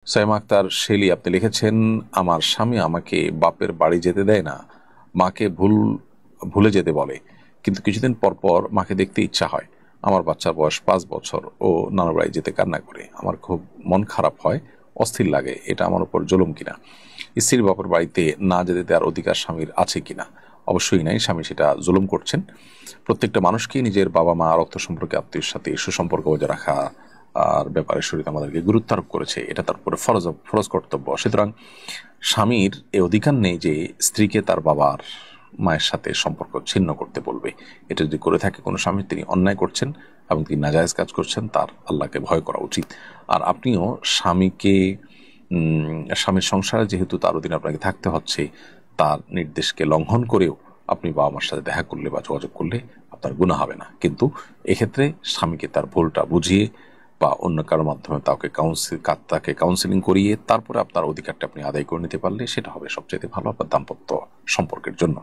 Saima Akter Shelley আপনি লিখেছেন, আমার স্বামী আমাকে বাপের বাড়ি যেতে দেয় না, মাকে ভুলে যেতে বলে, কিন্তু কিছুদিন পর পর মাকে দেখতে ইচ্ছা হয়। আমার বাচ্চার বয়স 5 বছর, ও নানার বাড়ি যেতে কান্না করে। আমার খুব মন খারাপ হয়, অস্থির লাগে। এটা আমার উপর জুলুম কিনা? স্ত্রীর বাপের বাড়িতে না যেতে দেওয়ার অধিকার স্বামীর আছে কিনা? অবশ্যই নাই, স্বামী সেটা জুলুম করছেন। প্রত্যেকটা মানুষকেই নিজের বাবা মা, রক্ত সম্পর্কে আত্মীয়ের সাথে সুসম্পর্ক বজায় রাখা আর ব্যাপারে শরীর আমাদেরকে গুরুত্ব আরোপ করেছে, এটা তার উপরে ফরজ ফরজ কর্তব্য। সুতরাং স্বামীর এ অধিকার নেই যে স্ত্রীকে তার বাবার মায়ের সাথে সম্পর্ক ছিন্ন করতে বলবে। এটা যদি করে থাকে কোনো স্বামী, তিনি অন্যায় করছেন এবং তিনি নাজায়েজ কাজ করছেন, তার আল্লাহকে ভয় করা উচিত। আর আপনিও স্বামীকে স্বামীর সংসারে যেহেতু তার অধীনে আপনাকে থাকতে হচ্ছে, তার নির্দেশকে লঙ্ঘন করেও আপনি বাবা মার সাথে দেখা করলে বা যোগাযোগ করলে আপনার গুনাহ হবে না। কিন্তু এক্ষেত্রে স্বামীকে তার ভুলটা বুঝিয়ে বা অন্য কারোর মাধ্যমে তাকে কাউন্সিলিং করিয়ে তারপরে আপনার অধিকারটা আপনি আদায় করে নিতে পারলে সেটা হবে সবচেয়ে ভালো আপনার দাম্পত্য সম্পর্কের জন্য।